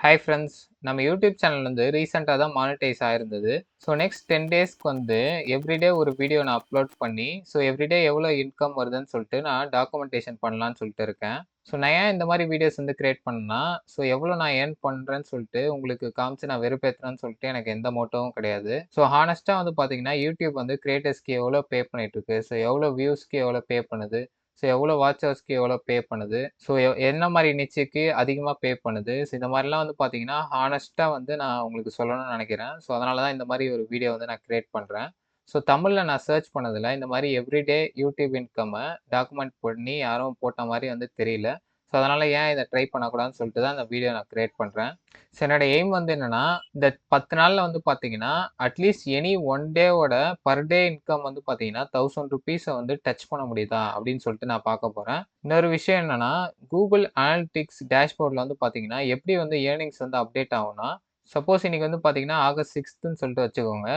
Hi friends, நம்ம YouTube channel வந்து ரீசெண்டாக தான் மானிட்டைஸ் ஆயிருந்தது. ஸோ நெக்ஸ்ட் 10 டேஸ்க்கு வந்து எவ்ரிடே ஒரு வீடியோ நான் அப்லோட் பண்ணி, ஸோ எவ்ரிடே எவ்வளோ இன்கம் வருதுன்னு சொல்லிட்டு நான் டாக்குமெண்டேஷன் பண்ணலான்னு சொல்லிட்டு இருக்கேன். ஸோ நான் ஏன் இந்த மாதிரி வீடியோஸ் வந்து கிரியேட் பண்ணேன்னா, ஸோ எவ்வளோ நான் ஏர்ன் பண்ணுறேன்னு சொல்லிட்டு உங்களுக்கு காமிச்சு நான் வெறுப்பேற்றுறேன்னு சொல்லிட்டு எனக்கு எந்த மோட்டவும் கிடையாது. ஸோ ஹானஸ்ட்டாக வந்து பார்த்தீங்கன்னா, யூடியூப் வந்து கிரியேட்டர்ஸ்க்கு எவ்வளோ பே பண்ணிட்டு இருக்கு, ஸோ எவ்வளோ வியூஸ்க்கு எவ்வளோ பே பண்ணுது, ஸோ எவ்வளோ வாட்ச் ஹவர்ஸ்க்கு எவ்வளோ பே பண்ணுது, ஸோ என்ன மாரி நிச்சுக்கு அதிகமா பே பண்ணுது. ஸோ இந்த மாரிலாம் வந்து பார்த்தீங்கன்னா, ஹானஸ்ட்டா வந்து நான் உங்களுக்கு சொல்லணும்னு நெனைக்கிறேன். ஸோ அதனால தான் இந்த மாரி ஒரு வீடியோ வந்து நான் கிரியேட் பண்றேன். ஸோ தமிழ்ல நான் சர்ச் பண்ணதுல, இந்த மாரி எவ்ரிடே யூடியூப் இன்கம்ம டாக்குமெண்ட் பண்ணி யாரும் போட்ட மாரி வந்து தெரியல. ஸோ அதனால ஏன் இத ட்ரை பண்ணக்கூடாதுன்னு சொல்லிட்டு தான் இந்த வீடியோ நான் கிரியேட் பண்றேன். ஸோ என்னோட எய்ம் வந்து என்னன்னா, இந்த 10 நாள்ல வந்து பார்த்தீங்கன்னா, அட்லீஸ்ட் எனி ஒன் டேவோட பெர் டே இன்கம் வந்து பார்த்தீங்கன்னா, ₹1000 வந்து டச் பண்ண முடியுதா? அப்படின்னு சொல்லிட்டு நான் பார்க்க போறேன். இன்னொரு விஷயம் என்னன்னா, Google Analytics டேஷ்போர்ட்ல வந்து பார்த்தீங்கன்னா, எப்படி வந்து ஏர்னிங்ஸ் வந்து அப்டேட் ஆகும்னா, சப்போஸ் இன்னைக்கு வந்து பார்த்தீங்கன்னா, ஆகஸ்ட் 6ன்னு சொல்லிட்டு வச்சுக்கோங்க.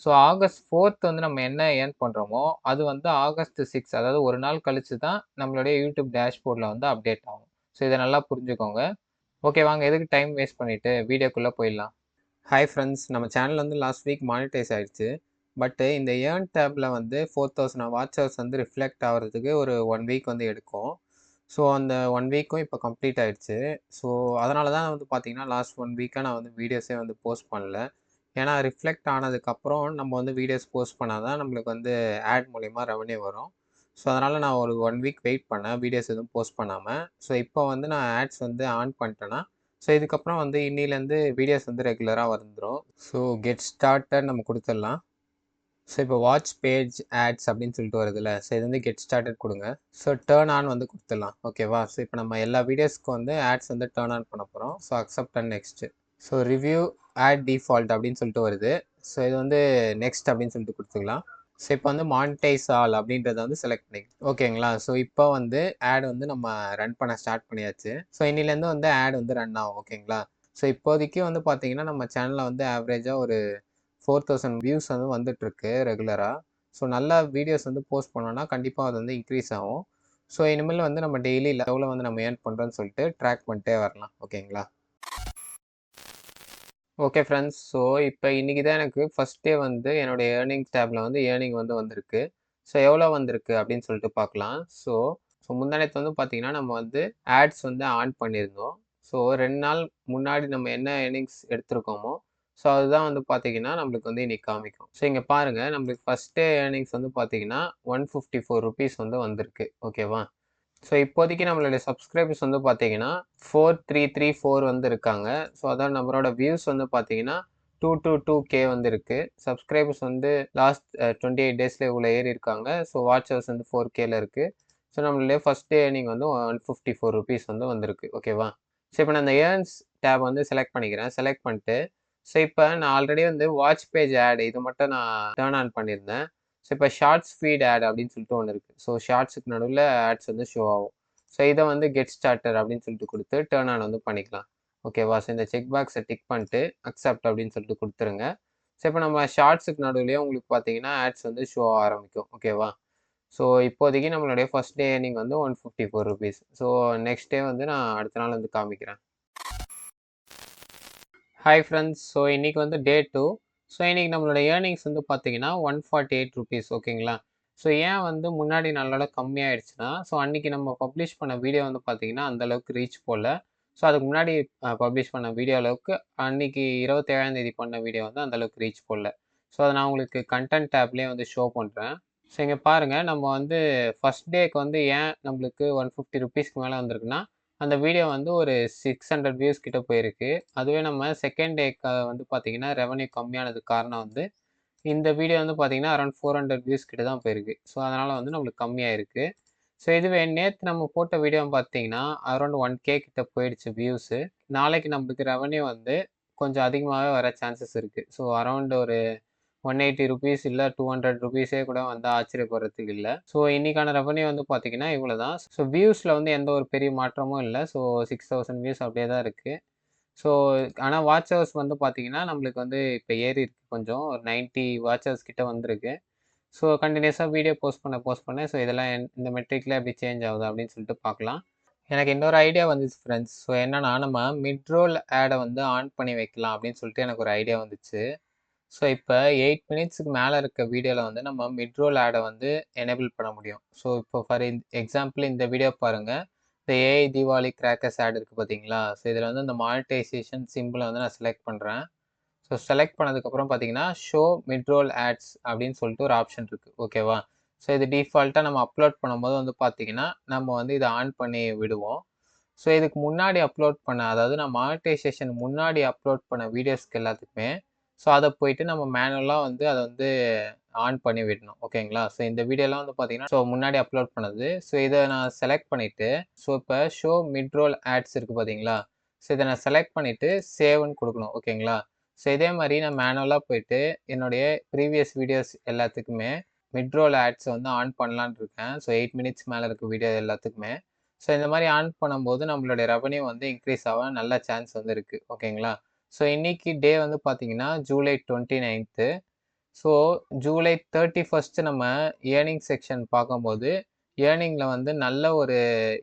ஸோ ஆகஸ்ட் 4த் வந்து நம்ம என்ன ஏர்ன் பண்றோமோ, அது வந்து ஆகஸ்ட் 6 அதாவது ஒரு நாள் கழிச்சு தான் நம்மளுடைய யூடியூப் டேஷ்போர்ட்ல வந்து அப்டேட் ஆகும். ஸோ இத நல்லா புரிஞ்சுக்கோங்க. ஓகே, வாங்க எதுக்கு டைம் வேஸ்ட் பண்ணிட்டு வீடியோக்குள்ள போயிடலாம். ஹாய் ஃப்ரெண்ட்ஸ், நம்ம சேனல் வந்து லாஸ்ட் வீக் மானிட்டைஸ் ஆயிடுச்சு. பட் இந்த ஏர்ன் டேப்ல வந்து 4000 வாட்ச் ஹவர்ஸ் வந்து ரிஃப்ளெக்ட் ஆகிறதுக்கு ஒரு 1 வீக் வந்து எடுக்கும். ஸோ அந்த 1 வீக்கும் இப்போ கம்ப்ளீட் ஆயிடுச்சு. ஸோ அதனால தான் வந்து பார்த்தீங்கன்னா, லாஸ்ட் 1 வீக்கா நான் வந்து வீடியோஸே வந்து போஸ்ட் பண்ணல. ஏன்னா ரிஃப்ளெக்ட் ஆனதுக்கப்புறம் நம்ம வந்து வீடியோஸ் போஸ்ட் பண்ணா தான் நம்மளுக்கு வந்து ஆட் மூலியமா ரெவென்யூ வரும். ஸோ அதனால நான் ஒரு 1 வீக் வெயிட் பண்ணேன், வீடியோஸ் எதுவும் போஸ்ட் பண்ணாம. ஸோ இப்போ வந்து நான் ஆட்ஸ் வந்து ஆன் பண்ணிட்டேன்னா, ஸோ இதுக்கப்புறம் வந்து இன்னிலேருந்து வீடியோஸ் வந்து ரெகுலரா வந்துரும். ஸோ கெட் ஸ்டார்ட்டட் நம்ம குடுத்துடலாம். ஸோ இப்போ வாட்ச் பேஜ் ஆட்ஸ் அப்படின்னு சொல்லிட்டு வருதுல்ல. ஸோ இது வந்து கெட் ஸ்டார்ட்டட் குடுங்க. ஸோ டர்ன் ஆன் வந்து குடுத்துடலாம். ஓகேவா? ஸோ இப்போ நம்ம எல்லா வீடியோஸ்க்கும் வந்து ஆட்ஸ் வந்து டர்ன் ஆன் பண்ண போறோம். So accept and next. So review add default அப்படின்னு சொல்லிட்டு வருது. ஸோ இது வந்து நெக்ஸ்ட் அப்படின்னு சொல்லிட்டு குடுத்துக்கலாம். ஸோ இப்போ வந்து மானிட்டைஸ் ஆல் அப்படின்றத வந்து செலக்ட் பண்ணிக்கலாம். ஓகேங்களா? ஸோ இப்போ வந்து ஆட் வந்து நம்ம ரன் பண்ண ஸ்டார்ட் பண்ணியாச்சு. ஸோ இன்னிலேருந்து வந்து ஆட் வந்து ரன் ஆகும். ஓகேங்களா? ஸோ இப்போதைக்கு வந்து பார்த்தீங்கன்னா, நம்ம சேனல்ல வந்து ஆவரேஜா ஒரு 4000 வியூஸ் வந்து வந்துட்டுருக்கு ரெகுலரா. ஸோ நல்லா வீடியோஸ் வந்து போஸ்ட் பண்ணோம்னா, கண்டிப்பா அது வந்து இன்க்ரீஸ் ஆகும். ஸோ இனிமேல் வந்து நம்ம டெய்லி எவ்வளோ வந்து நம்ம ஏர்ன் பண்றோம்னு சொல்லிட்டு ட்ராக் பண்ணிட்டே வரலாம். ஓகேங்களா? Okay friends. ஸோ இப்போ இன்னைக்கு தான் எனக்கு ஃபர்ஸ்ட் டே வந்து என்னுடைய ஏர்னிங்ஸ் டேப்ல வந்து ஏர்னிங் வந்து வந்திருக்கு. ஸோ எவ்வளோ வந்திருக்கு அப்படின்னு சொல்லிட்டு பார்க்கலாம். ஸோ ஸோ முந்தா நேத்து வந்து பார்த்தீங்கன்னா, நம்ம வந்து ஆட்ஸ் வந்து ஆன் பண்ணியிருந்தோம். ஸோ 2 நாள் முன்னாடி நம்ம என்ன ஏர்னிங்ஸ் எடுத்திருக்கோமோ, ஸோ அதுதான் வந்து பார்த்தீங்கன்னா, நம்மளுக்கு வந்து இன்னைக்கு காமிக்கும். ஸோ இங்க பாருங்க, நம்மளுக்கு ஃபர்ஸ்ட் டே ஏர்னிங்ஸ் வந்து பார்த்தீங்கன்னா, ₹154 வந்து வந்திருக்கு. ஓகேவா? ஸோ இப்போதைக்கு நம்மளுடைய சப்ஸ்கிரைபர்ஸ் வந்து பார்த்தீங்கன்னா, 4334 வந்து இருக்காங்க. ஸோ அதான் நம்மளோட வியூஸ் வந்து பார்த்தீங்கன்னா, 222K வந்து இருக்கு. சப்ஸ்கிரைபர்ஸ் வந்து லாஸ்ட் 28 டேஸ்ல இவ்வளோ ஏறியிருக்காங்க. ஸோ வாட்ச் ஹவர்ஸ் வந்து 4Kல இருக்கு. ஸோ நம்மளுடைய ஃபர்ஸ்ட் டே ஏர்னிங் வந்து ₹154 வந்து வந்திருக்கு. ஓகேவா? ஸோ இப்போ நான் அந்த ஏர்ன்ஸ் டேப் வந்து செலக்ட் பண்ணிக்கிறேன். செலக்ட் பண்ணிட்டு, ஸோ இப்போ நான் ஆல்ரெடி வந்து வாட்ச் பேஜ் ஆட் இது மட்டும் நான் டர்ன் ஆன் பண்ணியிருந்தேன். ஸோ இப்போ ஷார்ட்ஸ் ஃபீட் ஆட் அப்படின்னு சொல்லிட்டு ஒன்று இருக்குது. ஸோ ஷார்ட்ஸுக்கு நடுவில் ஆட்ஸ் வந்து ஷோ ஆகும். ஸோ இதை வந்து கெட் ஸ்டார்டர் அப்படின்னு சொல்லிட்டு கொடுத்து டர்ன் ஆன் வந்து பண்ணிக்கலாம். ஓகேவா? ஸோ இந்த செக் பாக்ஸை டிக் பண்ணிட்டு அக்செப்ட் அப்படின்னு சொல்லிட்டு கொடுத்துருங்க. ஸோ இப்போ நம்ம ஷார்ட்ஸுக்கு நடுவுலயே உங்களுக்கு பார்த்தீங்கன்னா ஆட்ஸ் வந்து ஷோ ஆரம்பிக்கும். ஓகேவா? ஸோ இப்போதைக்கு நம்மளுடைய ஃபர்ஸ்ட் டே ஏர்னிங் வந்து ₹154. ஸோ நெக்ஸ்ட் டே வந்து நான் அடுத்த நாள் வந்து காமிக்கிறேன். Hi friends. ஸோ இன்னைக்கு வந்து டே 2. ஸோ இன்னைக்கு நம்மளோட ஏர்னிங்ஸ் வந்து பார்த்தீங்கன்னா ₹148 ஓகேங்களா? ஸோ ஏன் வந்து முன்னாடி நாளோட கம்மியாயிடுச்சுன்னா, ஸோ அன்னைக்கு நம்ம பப்ளிஷ் பண்ண வீடியோ வந்து பார்த்தீங்கன்னா, அந்த அளவுக்கு ரீச் போல. ஸோ அதுக்கு முன்னாடி பப்ளிஷ் பண்ண வீடியோ அளவுக்கு அன்னைக்கு 27ஆம் தேதி பண்ண வீடியோ வந்து அந்த அளவுக்கு ரீச் போல. ஸோ அத நான் உங்களுக்கு கன்டென்ட் டேப்லயே வந்து ஷோ பண்றேன். ஸோ இங்க பாருங்க, நம்ம வந்து ஃபர்ஸ்ட் டேக்கு வந்து ஏன் நம்மளுக்கு ₹150க்கு மேல வந்திருக்குன்னா, அந்த வீடியோ வந்து ஒரு 600 வியூஸ் கிட்ட போயிருக்கு. அதுவே நம்ம செகண்ட் டேக்கு வந்து பார்த்தீங்கன்னா, ரெவென்யூ கம்மியானதுக்கு காரணம் வந்து, இந்த வீடியோ வந்து பார்த்தீங்கன்னா, அரவுண்ட் 400 வியூஸ் கிட்ட தான் போயிருக்கு. ஸோ அதனால வந்து நம்மளுக்கு கம்மியாயிருக்கு. ஸோ இதுவே நேத்து நம்ம போட்ட வீடியோ பார்த்தீங்கன்னா, அரவுண்ட் 1K கிட்ட போயிடுச்சு வியூஸு. நாளைக்கு நம்மளுக்கு ரெவென்யூ வந்து கொஞ்சம் அதிகமாவே வர சான்சஸ் இருக்கு. ஸோ அரவுண்ட் ஒரு ₹180 இல்ல ₹200 கூட வந்தா ஆச்சரியப்படுறதுக்கு இல்ல. ஸோ இன்னைக்கான ரெவென்யூ வந்து பார்த்தீங்கன்னா, இவ்வளோ தான். ஸோ வியூஸ்ல வந்து எந்த ஒரு பெரிய மாற்றமும் இல்ல. ஸோ 6000 வியூஸ் அப்படியே தான் இருக்கு. ஸோ ஆனா வாட்ச் ஹவர்ஸ் வந்து பார்த்தீங்கன்னா, நம்மளுக்கு வந்து இப்ப ஏறிருக்கு கொஞ்சம். ஒரு 90 வாட்ச் ஹவர்ஸ் கிட்ட வந்திருக்கு. ஸோ கன்டினியூஸா வீடியோ போஸ்ட் பண்ண ஸோ இதெல்லாம் இந்த மெட்ரிக்ல எப்படி சேஞ்ச் ஆகுது அப்படின்னு சொல்லிட்டு பார்க்கலாம். எனக்கு இன்னொரு ஐடியா வந்துச்சு ஃப்ரெண்ட்ஸ். ஸோ என்னன்னா, நம்ம மிட் ரோல் ஆட வந்து ஆன் பண்ணி வைக்கலாம் அப்படின்னு சொல்லிட்டு எனக்கு ஒரு ஐடியா வந்துச்சு. ஸோ இப்போ 8 மினிட்ஸ்க்கு மேலே இருக்க வீடியோவில் வந்து நம்ம மிட் ரோல் ஆடை வந்து எனேபிள் பண்ண முடியும். ஸோ இப்போ ஃபார் எக்ஸாம்பிள் இந்த வீடியோ பாருங்கள். இந்த ஏஐ தீபாவளி கிராக்கர்ஸ் ஆட் இருக்குது பார்த்தீங்களா? ஸோ இதில் வந்து இந்த மானிட்டைசேஷன் சிம்பிளை வந்து நான் செலக்ட் பண்ணுறேன். ஸோ செலக்ட் பண்ணதுக்கப்புறம் பார்த்தீங்கன்னா ஷோ மிட் ரோல் ஆட்ஸ் அப்படின்னு சொல்லிட்டு ஒரு ஆப்ஷன் இருக்குது. ஓகேவா? ஸோ இது டிஃபால்ட்டாக நம்ம அப்லோட் பண்ணும்போது வந்து பார்த்தீங்கன்னா நம்ம வந்து இதை ஆன் பண்ணி விடுவோம். ஸோ இதுக்கு முன்னாடி அப்லோட் பண்ண, அதாவது நான் மானிட்டைசேஷன் முன்னாடி அப்லோட் பண்ண வீடியோஸ்க்கு எல்லாத்துக்குமே ஸோ அதை போயிட்டு நம்ம மேனுவலாக வந்து அதை வந்து ஆன் பண்ணி விடணும். ஓகேங்களா? ஸோ இந்த வீடியோலாம் வந்து பார்த்தீங்கன்னா ஸோ முன்னாடி அப்லோட் பண்ணது. ஸோ இதை நான் செலக்ட் பண்ணிவிட்டு ஸோ இப்போ ஷோ மிட் ரோல் ஆட்ஸ் இருக்குது பார்த்தீங்களா? ஸோ இதை நான் செலக்ட் பண்ணிவிட்டு சேவ்னு கொடுக்கணும். ஓகேங்களா? ஸோ இதே மாதிரி நான் மேனுவலாக போயிட்டு என்னுடைய ப்ரீவியஸ் வீடியோஸ் எல்லாத்துக்குமே மிட் ரோல் ஆட்ஸ் வந்து ஆன் பண்ணலான்னு இருக்கேன். ஸோ 8 மினிட்ஸ் மேலே இருக்க வீடியோ எல்லாத்துக்குமே. ஸோ இந்த மாதிரி ஆன் பண்ணும்போது நம்மளுடைய ரெவன்யூ வந்து இன்க்ரீஸ் ஆக நல்ல சான்ஸ் வந்து இருக்குது. ஓகேங்களா? ஸோ இன்னைக்கு டே வந்து பார்த்தீங்கன்னா July 29th. So July 31st நம்ம ஏர்னிங் செக்ஷன் பார்க்கும்போது ஏர்னிங்கில் வந்து நல்ல ஒரு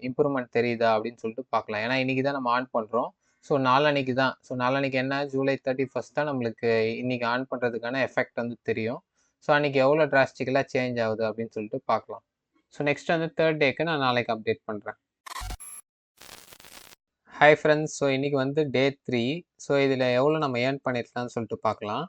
இம்ப்ரூவ்மெண்ட் தெரியுதா அப்படின்னு சொல்லிட்டு பார்க்கலாம். ஏன்னா இன்னைக்கு தான் நம்ம ஆன் பண்ணுறோம். ஸோ நாளான்னைக்கு தான். ஸோ நாளான்னைக்கு என்ன ஜூலை 31st தான் நம்மளுக்கு இன்னைக்கு ஆன் பண்ணுறதுக்கான எஃபெக்ட் வந்து தெரியும். ஸோ அன்னைக்கு எவ்வளோ டிராஸ்டிக்கலாக சேஞ்ச் ஆகுது அப்படின்னு சொல்லிட்டு பார்க்கலாம். ஸோ நெக்ஸ்ட் வந்து 3rd டேக்கு நான் நாளைக்கு அப்டேட் பண்ணுறேன். Hi friends. ஸோ இன்றைக்கி வந்து டே 3. ஸோ இதில் எவ்வளோ நம்ம ஏர்ன் பண்ணியிருக்கலாம்னு சொல்லிட்டு பார்க்கலாம்.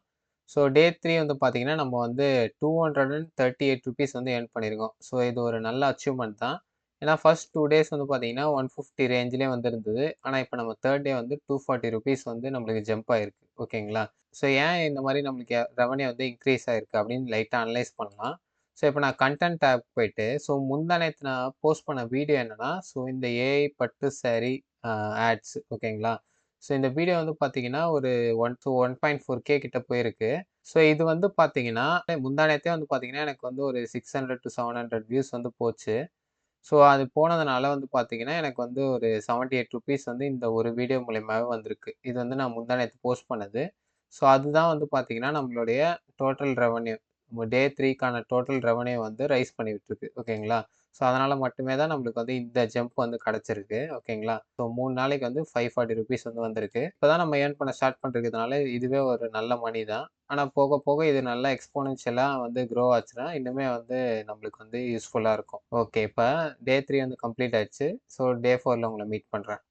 ஸோ டே 3 வந்து பார்த்திங்கன்னா நம்ம வந்து ₹238 வந்து ஏர்ன் பண்ணியிருக்கோம். ஸோ இது ஒரு நல்ல அச்சீவ்மெண்ட் தான். ஏன்னா ஃபர்ஸ்ட் 2 டேஸ் வந்து பார்த்திங்கன்னா 150 ரேஞ்சிலே வந்து இருந்தது. ஆனால் இப்போ நம்ம 3rd டே வந்து ₹240 வந்து நம்மளுக்கு ஜம்ப் ஆகிருக்கு. ஓகேங்களா? ஸோ ஏன் இந்த மாதிரி நம்மளுக்கு ரெவன்யூ வந்து இன்க்ரீஸ் ஆகிருக்கு அப்படின்னு லைட்டாக அனலைஸ் பண்ணலாம். ஸோ இப்போ நான் கண்டென்ட் டேப் போயிட்டு ஸோ முந்தா நேத்து நான் போஸ்ட் பண்ண வீடியோ என்னென்னா ஸோ இந்த ஏஐ பட்டு சாரீ ஆட்ஸ். ஓகேங்களா? ஸோ இந்த வீடியோ வந்து பார்த்தீங்கன்னா ஒரு 1.4K கிட்ட போயிருக்கு. ஸோ இது வந்து பார்த்தீங்கன்னா முந்தா நேத்தே வந்து பார்த்தீங்கன்னா எனக்கு வந்து ஒரு 600 to 700 வியூஸ் வந்து போச்சு. ஸோ அது போனதுனால வந்து பார்த்தீங்கன்னா எனக்கு வந்து ஒரு ₹78 வந்து இந்த ஒரு வீடியோ மூலியமாவே வந்திருக்கு. இது வந்து நான் முந்தா நேத்து போஸ்ட் பண்ணது. ஸோ அதுதான் வந்து பார்த்தீங்கன்னா நம்மளுடைய டோட்டல் ரெவன்யூ டே 3க்கான டோட்டல் ரெவன்யூ வந்து ரைஸ் பண்ணி விட்டுருக்கு. ஓகேங்களா? ஸோ அதனால் மட்டுமே தான் நம்மளுக்கு வந்து இந்த ஜம்ப் வந்து கிடச்சிருக்கு. ஓகேங்களா? ஸோ 3 நாளைக்கு வந்து ₹540 வந்து வந்திருக்கு. இப்போ தான் நம்ம ஏர்ன் பண்ண ஸ்டார்ட் பண்ணிருக்கிறதுனால இதுவே ஒரு நல்ல மணி தான். ஆனால் போக போக இது நல்லா எக்ஸ்போனென்ஷியலாக வந்து க்ரோ ஆச்சுன்னா இன்னுமே வந்து நம்மளுக்கு வந்து யூஸ்ஃபுல்லாக இருக்கும். ஓகே, இப்போ டே 3 வந்து கம்ப்ளீட் ஆயிடுச்சு. ஸோ டே 4ல உங்களை மீட் பண்ணுறேன்.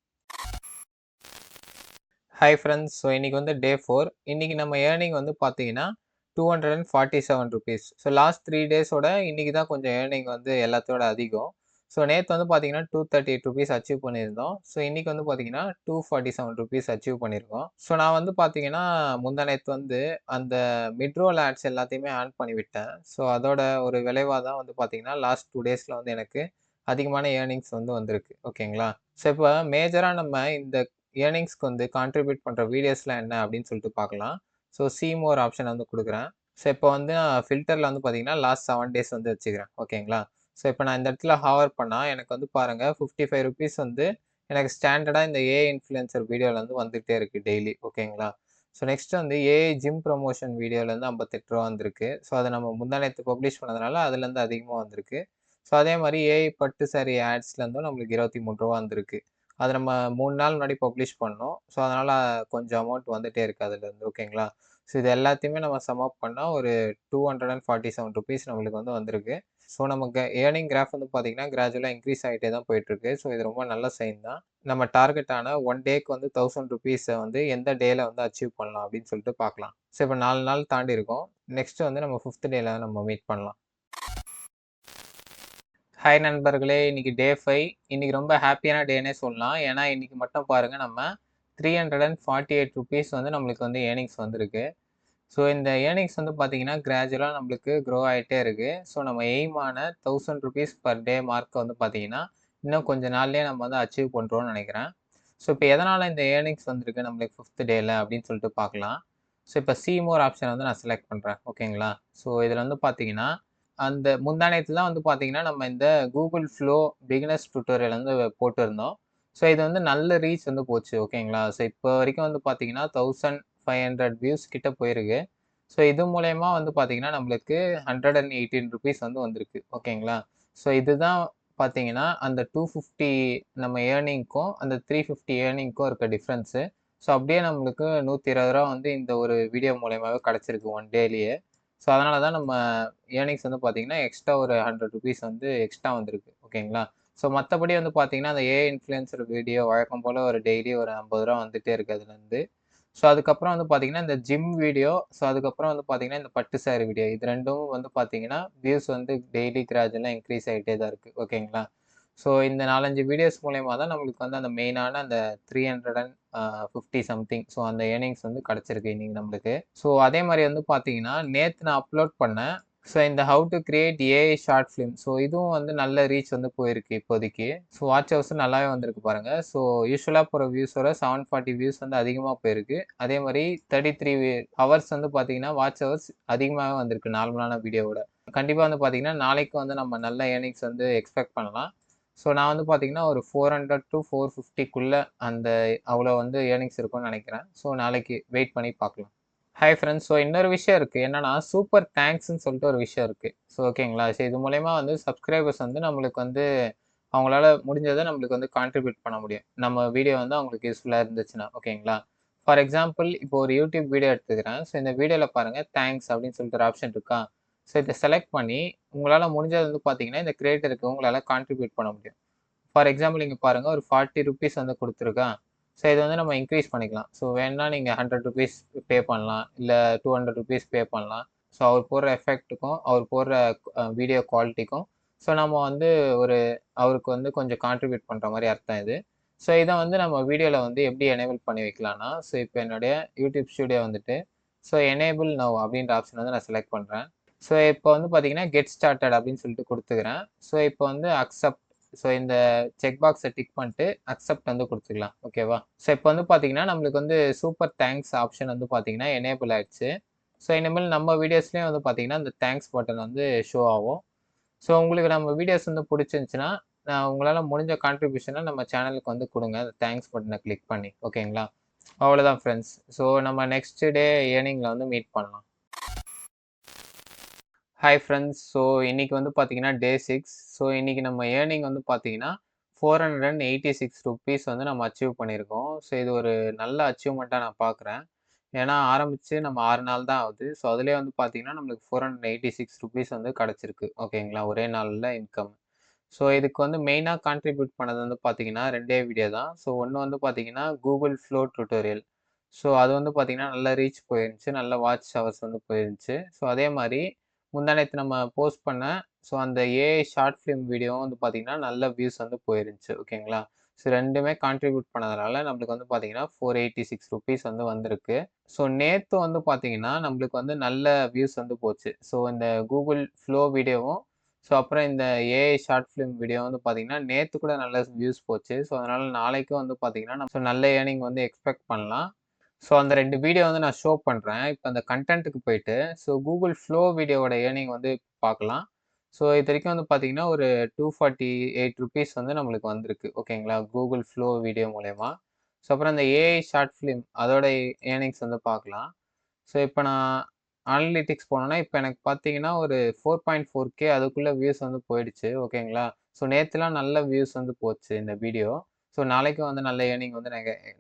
Hi friends. ஸோ இன்றைக்கி வந்து டே 4. இன்றைக்கி நம்ம ஏர்னிங் வந்து பார்த்தீங்கன்னா ₹247. ஸோ லாஸ்ட் 3 டேஸோட இன்றைக்கி தான் கொஞ்சம் ஏர்னிங் வந்து எல்லாத்தோட அதிகம். ஸோ நேற்று வந்து பார்த்தீங்கன்னா ₹238 அச்சீவ் பண்ணியிருந்தோம். ஸோ இன்றைக்கி வந்து பார்த்தீங்கன்னா ₹247 அச்சீவ் பண்ணியிருக்கோம். ஸோ நான் வந்து பார்த்தீங்கன்னா முந்தா நேற்று வந்து அந்த மிட் ரோல் ஆட்ஸ் எல்லாத்தையுமே ஆன் பண்ணிவிட்டேன். ஸோ அதோட ஒரு விளைவாக தான் வந்து பார்த்தீங்கன்னா லாஸ்ட் 2 டேஸில் வந்து எனக்கு அதிகமான ஏர்னிங்ஸ் வந்து வந்திருக்கு. ஓகேங்களா? ஸோ இப்போ மேஜராக நம்ம இந்த ஏர்னிங்ஸ்க்கு வந்து கான்ட்ரிபியூட் பண்ணுற வீடியோஸ்லாம் என்ன அப்படின்னு சொல்லிட்டு பார்க்கலாம். ஸோ சி மோர் ஆப்ஷன் வந்து கொடுக்குறேன். ஸோ இப்போ வந்து நான் ஃபில்டரில் வந்து பார்த்தீங்கன்னா லாஸ்ட் 7 டேஸ் வந்து வச்சுக்கிறேன். ஓகேங்களா? ஸோ இப்போ நான் இந்த இடத்துல ஹவர் பண்ணால் எனக்கு வந்து பாருங்கள் ₹55 வந்து எனக்கு ஸ்டாண்டர்டாக இந்த ஏஐ இன்ஃப்ளூயன்சர் வீடியோவில் வந்து வந்துகிட்டே இருக்குது டெய்லி. ஓகேங்களா? ஸோ நெக்ஸ்ட் வந்து ஏஐ ஜிம் ப்ரொமோஷன் வீடியோலேருந்து ₹58 வந்திருக்கு. ஸோ அதை நம்ம முந்தா நேத்து பப்ளிஷ் பண்ணதுனால அதுலேருந்து அதிகமாக வந்திருக்கு. ஸோ அதே மாதிரி ஏஐ பட்டு சாரி ஆட்ஸ்லேருந்தும் நம்மளுக்கு ₹23 வந்திருக்கு. அது நம்ம 3 நாள் முன்னாடி பப்ளிஷ் பண்ணோம். ஸோ அதனால் கொஞ்சம் அமௌண்ட் வந்துட்டே இருக்குது அதுலேருந்து. ஓகேங்களா? ஸோ இது எல்லாத்தையுமே நம்ம சம் அப் பண்ணால் ஒரு ₹247 நம்மளுக்கு வந்து வந்திருக்கு. ஸோ நமக்கு ஏர்னிங் கிராஃப் வந்து பார்த்தீங்கன்னா கிராஜுவலாக இன்க்ரீஸ் ஆகிட்டே தான் போயிட்டுருக்கு. ஸோ இது ரொம்ப நல்ல சைன் தான். நம்ம டார்கெட்டான 1 டேக்கு வந்து ₹1000 வந்து எந்த டேல வந்து அச்சீவ் பண்ணலாம் அப்படின்னு சொல்லிட்டு பார்க்கலாம். ஸோ இப்போ 4 நாள் தாண்டி இருக்கோம். நெக்ஸ்ட் வந்து நம்ம 5th டேல நம்ம மீட் பண்ணலாம். ஹாய் நண்பர்களே. இன்னைக்கு டே 5. இன்னைக்கு ரொம்ப ஹாப்பியான டேனே சொல்லலாம். ஏன்னா இன்னைக்கு மட்டும் பாருங்க நம்ம ₹348 வந்து நம்மளுக்கு வந்து ஏர்னிங்ஸ் வந்திருக்கு. ஸோ இந்த ஏர்னிங்ஸ் வந்து பார்த்தீங்கன்னா கிராஜுவலாக நம்மளுக்கு க்ரோ ஆகிட்டே இருக்குது. ஸோ நம்ம எய்மான ₹1000 பர் டே மார்க்கை வந்து பார்த்தீங்கன்னா இன்னும் கொஞ்சம் நாள்லேயே நம்ம வந்து அச்சீவ் பண்ணுறோம்னு நினைக்கிறேன். ஸோ இப்போ எதனால் இந்த ஏர்னிங்ஸ் வந்திருக்கு நம்மளுக்கு 5th டேல அப்படின்னு சொல்லிட்டு பார்க்கலாம். ஸோ இப்போ சி மோர் ஆப்ஷனை வந்து நான் செலக்ட் பண்ணுறேன். ஓகேங்களா? ஸோ இதில் வந்து பார்த்தீங்கன்னா அந்த முந்தா நேத்து தான் வந்து பார்த்தீங்கன்னா நம்ம இந்த கூகுள் ஃப்ளோ பிகினர்ஸ் டியூட்டோரியல் வந்து போட்டிருந்தோம். ஸோ இது வந்து நல்ல ரீச் வந்து போச்சு. ஓகேங்களா? ஸோ இப்போ வரைக்கும் வந்து பார்த்தீங்கன்னா 1500 வியூஸ் கிட்ட போயிருக்கு. ஸோ இது மூலயமா வந்து பார்த்தீங்கன்னா நம்மளுக்கு ₹118 வந்து வந்திருக்கு. ஓகேங்களா? ஸோ இதுதான் பார்த்தீங்கன்னா, அந்த 250 நம்ம ஏர்னிங்க்கும், அந்த 350 ஏர்னிங்க்கும் இருக்க டிஃபரன்ஸு. ஸோ, அப்படியே நம்மளுக்கு ரூ. 120 வந்து இந்த ஒரு வீடியோ மூலியமாவே கிடைச்சிருக்கு ஒன் டேலயே. ஸோ, அதனால தான் நம்ம ஏர்னிங்ஸ் வந்து பார்த்தீங்கன்னா, எக்ஸ்ட்ரா ஒரு ₹100 வந்து எக்ஸ்ட்ரா வந்திருக்கு. ஓகேங்களா? ஸோ, மத்தபடி வந்து பார்த்தீங்கன்னா, அந்த ஏஐ இன்ஃப்ளூயன்சர் வீடியோ வழக்கம் போல ஒரு டெய்லி ஒரு ₹50 வந்துட்டே இருக்கு அதுலருந்து. ஸோ, அதுக்கப்புறம் வந்து பார்த்தீங்கன்னா, இந்த ஜிம் வீடியோ, ஸோ அதுக்கப்புறம் வந்து பார்த்தீங்கன்னா, இந்த பட்டு சாரி வீடியோ. இது 2ம் வந்து பார்த்தீங்கன்னா, வியூஸ் வந்து டெய்லி கிராஜுவலா இன்க்ரீஸ் ஆயிட்டே தான் இருக்கு. ஓகேங்களா? ஸோ, இந்த 4, 5 வீடியோஸ் மூலியமா தான் நம்மளுக்கு வந்து அந்த மெயினான அந்த 350 சம்திங். ஸோ, அந்த ஏர்னிங்ஸ் வந்து கிடைச்சிருக்கு இன்னைக்கு நம்மளுக்கு. ஸோ, அதே மாரி வந்து பார்த்தீங்கன்னா, நேத்து நான் அப்லோட் பண்ணேன். ஸோ, இந்த how to create AI short film. So, இதுவும் வந்து நல்ல ரீச் வந்து போயிருக்கு இப்போதைக்கு. ஸோ, வாட்ச் ஹவர்ஸும் நல்லாவே வந்திருக்கு பாருங்க. ஸோ, யூசுவலா போற வியூஸோட 740 வியூஸ் வந்து அதிகமா போயிருக்கு. அதே மாரி 33 ஹவர்ஸ் வந்து பார்த்தீங்கன்னா, வாட்ச் ஹவர்ஸ் அதிகமாவே வந்திருக்கு நார்மலான வீடியோவோட. கண்டிப்பா வந்து பார்த்தீங்கன்னா, நாளைக்கு வந்து நம்ம நல்ல ஏர்னிங்ஸ் வந்து எக்ஸ்பெக்ட் பண்ணலாம். ஸோ, நான் வந்து பார்த்தீங்கன்னா, ஒரு 400 டூ 450க்குள்ள அந்த அவ்வளோ வந்து ஏர்னிங்ஸ் இருக்கும்னு நெனைக்கிறேன். ஸோ, நாளைக்கு வெயிட் பண்ணி பார்க்கலாம். Hi friends. ஸோ இன்னொரு விஷயம் இருக்கு. என்னன்னா, சூப்பர் தேங்க்ஸ்ன்னு சொல்லிட்டு ஒரு விஷயம் இருக்கு. ஸோ ஓகேங்களா? ஸோ இது மூலியமா வந்து சப்ஸ்கிரைபர்ஸ் வந்து நம்மளுக்கு வந்து அவங்களால முடிஞ்சத நம்மளுக்கு வந்து கான்ட்ரிபியூட் பண்ண முடியும். நம்ம வீடியோ வந்து அவங்களுக்கு யூஸ்ஃபுல்லா இருந்துச்சுன்னா, ஓகேங்களா? ஃபார் எக்ஸாம்பிள் இப்போ ஒரு யூடியூப் வீடியோ எடுத்துக்கிறேன். ஸோ இந்த வீடியோல பாருங்க தேங்க்ஸ் அப்படின்னு சொல்லிட்டு ஒரு ஆப்ஷன் இருக்கா? ஸோ இத செலக்ட் பண்ணி உங்களால முடிஞ்சது வந்து பார்த்தீங்கன்னா, இந்த கிரியேட்டருக்கு உங்களால கான்ட்ரிபியூட் பண்ண முடியும். ஃபார் எக்ஸாம்பிள் இங்க பாருங்க ஒரு ₹40 வந்து குடுத்துருக்கான். ஸோ இத வந்து நம்ம இன்கிரீஸ் பண்ணிக்கலாம். ஸோ வேணும்னா நீங்க ₹100 பே பண்ணலாம். இல்ல ₹200 பே பண்ணலாம். ஸோ அவர் போடுற எஃபெக்ட்டுக்கும், அவர் போடுற வீடியோ குவாலிட்டிக்கும் ஸோ நம்ம வந்து ஒரு அவருக்கு வந்து கொஞ்சம் கான்ட்ரிபியூட் பண்ற மாரி அர்த்தம் இது. ஸோ இத வந்து நம்ம வீடியோல வந்து எப்படி எனேபிள் பண்ணி வைக்கலாம்னா, ஸோ இப்ப என்னுடைய யூடியூப் ஸ்டுடியோ வந்துட்டு, ஸோ எனேபிள் நவ் அப்படின்ற ஆப்ஷன் வந்து நான் செலக்ட் பண்றேன். ஸோ இப்ப வந்து பார்த்தீங்கன்னா, கெட் ஸ்டார்ட்டட் அப்படின்னு சொல்லிட்டு குடுத்துக்கிறேன். ஸோ இப்ப வந்து அக்செப்ட் ஸோ இந்த செக் பாக்ஸ டிக் பண்ணிட்டு அக்செப்ட் வந்து குடுத்துக்கலாம். ஓகேவா? ஸோ இப்ப வந்து பார்த்தீங்கன்னா, நம்மளுக்கு வந்து சூப்பர் தேங்க்ஸ் ஆப்ஷன் வந்து பார்த்தீங்கன்னா, எனேபிள் ஆயிடுச்சு. ஸோ இனிமேல் நம்ம வீடியோஸ்லயும் வந்து பார்த்தீங்கன்னா, இந்த தேங்க்ஸ் பட்டன் வந்து ஷோ ஆகும். ஸோ உங்களுக்கு நம்ம வீடியோஸ் வந்து புடிச்சிருந்துச்சுன்னா, உங்களால முடிஞ்ச கான்ட்ரிபியூஷன நம்ம சேனலுக்கு வந்து குடுங்க. அந்த தேங்க்ஸ் பட்டன கிளிக் பண்ணி. ஓகேங்களா? அவ்வளோதான் ஃப்ரெண்ட்ஸ். ஸோ நம்ம நெக்ஸ்ட் டே ஏர்னிங்ல வந்து மீட் பண்ணலாம். Hi friends. ஸோ இன்னைக்கு வந்து பார்த்தீங்கன்னா, டே 6. ஸோ இன்னைக்கு நம்ம ஏர்னிங் வந்து பார்த்தீங்கன்னா, ₹486 வந்து நம்ம அச்சீவ் பண்ணியிருக்கோம். ஸோ இது ஒரு நல்ல அச்சீவ்மெண்ட்டா நான் பார்க்குறேன். ஏன்னா ஆரம்பிச்சு நம்ம 6 நாள் தான் ஆகுது. ஸோ அதிலயே வந்து பார்த்தீங்கன்னா, நம்மளுக்கு ₹486 வந்து கிடைச்சிருக்கு. ஓகேங்களா? ஒரே நாள்ல இன்கம். ஸோ இதுக்கு வந்து மெயினா கான்ட்ரிபியூட் பண்ணது வந்து பார்த்தீங்கன்னா, 2டே வீடியோ தான். ஸோ ஒண்ணு வந்து பார்த்தீங்கன்னா, கூகுள் ஃப்ளோ டியூட்டோரியல். ஸோ அது வந்து பார்த்தீங்கன்னா, நல்ல ரீச் போயிருந்துச்சு. நல்ல வாட்ச் ஹவர்ஸ் வந்து போயிருந்துச்சு. ஸோ அதே மாரி முந்தா நேத்து நம்ம போஸ்ட் பண்ண ஸோ அந்த ஏஐ ஷார்ட் ஃபிலிம் வீடியோவும் வந்து பார்த்தீங்கன்னா, நல்ல வியூஸ் வந்து போயிருந்துச்சு. ஓகேங்களா? ஸோ 2மே கான்ட்ரிபியூட் பண்ணதுனால நம்மளுக்கு வந்து பார்த்தீங்கன்னா, ₹486 வந்து வந்திருக்கு. ஸோ நேத்து வந்து பார்த்தீங்கன்னா, நம்மளுக்கு வந்து நல்ல வியூஸ் வந்து போச்சு. ஸோ இந்த கூகுள் ஃப்ளோ வீடியோவும் ஸோ அப்புறம் இந்த ஏஐ ஷார்ட் ஃபிலிம் வீடியோ வந்து பார்த்தீங்கன்னா, நேத்து கூட நல்ல வியூஸ் போச்சு. ஸோ அதனால நாளைக்கும் வந்து பார்த்தீங்கன்னா, ஸோ நல்ல ஏர்னிங் வந்து எக்ஸ்பெக்ட் பண்ணலாம். ஸோ அந்த 2 வீடியோ வந்து நான் ஷோ பண்றேன். இப்ப அந்த கன்டென்ட்க்கு போயிட்டு, ஸோ கூகுள் ஃப்ளோ வீடியோவோட ஏர்னிங் வந்து பார்க்கலாம். ஸோ இதுவரைக்கும் வந்து பார்த்தீங்கன்னா, ஒரு ₹248 வந்து நம்மளுக்கு வந்திருக்கு. ஓகேங்களா? கூகுள் ஃப்ளோ வீடியோ மூலியமா. ஸோ அப்புறம் அந்த ஏஐ ஷார்ட் ஃபிலிம் அதோட ஏர்னிங்ஸ் வந்து பார்க்கலாம். ஸோ இப்ப நான் அனலிட்டிக்ஸ் போனோம்னா, இப்ப எனக்கு பார்த்தீங்கன்னா, ஒரு 4.4K அதுக்குள்ள வியூஸ் வந்து போயிடுச்சு. ஓகேங்களா? ஸோ நேத்துலாம் நல்ல வியூஸ் வந்து போச்சு இந்த வீடியோ. ஸோ நாளைக்கும் வந்து நல்ல ஏர்னிங் வந்து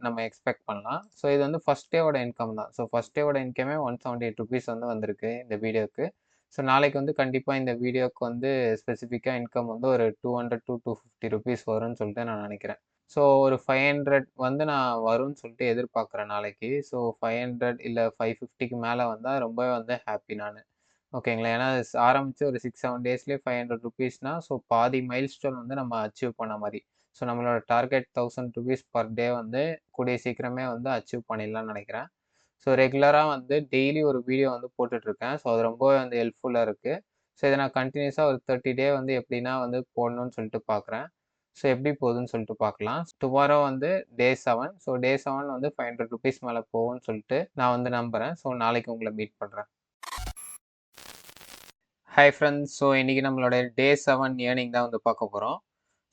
நம்ம எக்ஸ்பெக்ட் பண்ணலாம். ஸோ இது வந்து ஃபர்ஸ்ட் டேவோட இன்கம் தான். ஸோ ஃபர்ஸ்ட் டேவோட இன்கமே ₹178 வந்து வந்திருக்கு இந்த வீடியோக்கு. ஸோ நாளைக்கு வந்து கண்டிப்பா இந்த வீடியோக்கு வந்து ஸ்பெசிஃபிக்கா இன்கம் வந்து ஒரு ₹200 டூ ₹250 வரும்னு சொல்லிட்டு நான் நினைக்கிறேன். ஸோ ஒரு 500 வந்து நான் வரும்ன்னு சொல்லிட்டு எதிர்பார்க்குறேன் நாளைக்கு. ஸோ 500 இல்ல 550க்கு மேல வந்தா ரொம்பவே வந்து ஹாப்பி நானு. ஓகேங்களா? ஏன்னா ஆரம்பிச்சு ஒரு 6, 7 டேஸ்லயே ₹500னா ஸோ பாதி மைல்ஸ்டோன் வந்து நம்ம அச்சீவ் பண்ண மாரி. ஸோ நம்மளோட டார்கெட் ₹1000 பெர் டே வந்து கூடிய சீக்கிரமே வந்து அச்சீவ் பண்ணிடலாம்னு நெனைக்கிறேன். ஸோ ரெகுலரா வந்து டெய்லி ஒரு வீடியோ வந்து போட்டுட்ருக்கேன். ஸோ அது ரொம்பவே வந்து ஹெல்ப்ஃபுல்லா இருக்கு. ஸோ இத நான் கன்டினியூஸா ஒரு 30 டே வந்து எப்படின்னா வந்து போடணும்னு சொல்லிட்டு பார்க்குறேன். ஸோ எப்படி போகுதுன்னு சொல்லிட்டு பார்க்கலாம். டுமாரோ வந்து டே 7. ஸோ டே 7 வந்து ₹500 மேல போகும்ன்னு சொல்லிட்டு நான் வந்து நம்புறேன். ஸோ நாளைக்கு உங்கள மீட் பண்றேன். Hi friends. ஸோ இன்னைக்கு நம்மளோட டே 7 ஏர்னிங் தான் வந்து பார்க்க போறோம்.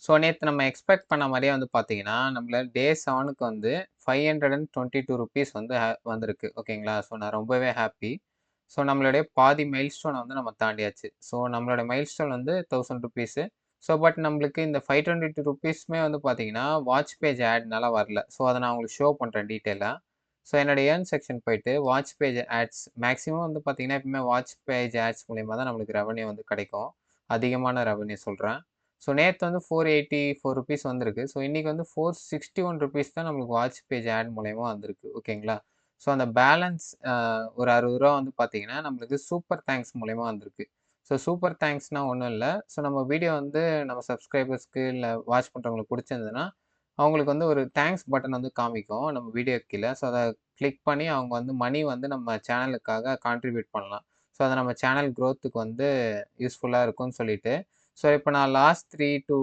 ஸோ நேத்து நம்ம எக்ஸ்பெக்ட் பண்ண மாரியே வந்து பார்த்தீங்கன்னா, நம்மள டே 7க்கு வந்து ₹522 வந்து வந்திருக்கு. ஓகேங்களா? ஸோ நான் ரொம்பவே ஹாப்பி. ஸோ நம்மளுடைய பாதி மைல்ஸ்டோன வந்து நம்ம தாண்டியாச்சு. ஸோ நம்மளோட மைல்ஸ்டோன் வந்து ₹1000. ஸோ பட் நம்மளுக்கு இந்த ₹522 வந்து பார்த்தீங்கன்னா, வாட்ச் பேஜ் ஆட்னால வரல. ஸோ அத நான் உங்களுக்கு ஷோ பண்றேன் டீட்டெயிலா. ஸோ என்னோட ஏர்ன் செக்ஷன் போயிட்டு வாட்ச் பேஜ் ஆட்ஸ் மேக்ஸிமம் வந்து பார்த்தீங்கன்னா, எப்பவுமே வாட்ச் பேஜ் ஆட்ஸ் மூலியமா தான் நம்மளுக்கு ரெவென்யூ வந்து கிடைக்கும். அதிகமான ரெவென்யூ சொல்றேன். ஸோ நேத்து வந்து ₹484 வந்திருக்கு. ஸோ இன்னைக்கு வந்து ₹461 தான் நம்மளுக்கு வாட்ச் பேஜ் ஆட் மூலியமா வந்திருக்கு. ஓகேங்களா? ஸோ அந்த பேலன்ஸ் ஒரு ₹60 வந்து பார்த்தீங்கன்னா, நம்மளுக்கு சூப்பர் தேங்க்ஸ் மூலியமா வந்திருக்கு. ஸோ சூப்பர் தேங்க்ஸ்னா ஒண்ணும் இல்ல. ஸோ நம்ம வீடியோ வந்து நம்ம சப்ஸ்கிரைபர்ஸ்க்கு இல்ல வாட்ச் பண்றவங்களுக்கு புடிச்சிருந்ததுன்னா, அவங்களுக்கு வந்து ஒரு தேங்க்ஸ் பட்டன் வந்து காமிக்கும் நம்ம வீடியோக்கு கீழ. ஸோ அத கிளிக் பண்ணி அவங்க வந்து மணி வந்து நம்ம சேனலுக்காக கான்ட்ரிபியூட் பண்ணலாம். ஸோ அது நம்ம சேனல் குரோத்துக்கு வந்து யூஸ்ஃபுல்லா இருக்கும்னு சொல்லிட்டு, ஸோ இப்ப நான் லாஸ்ட் 3 டூ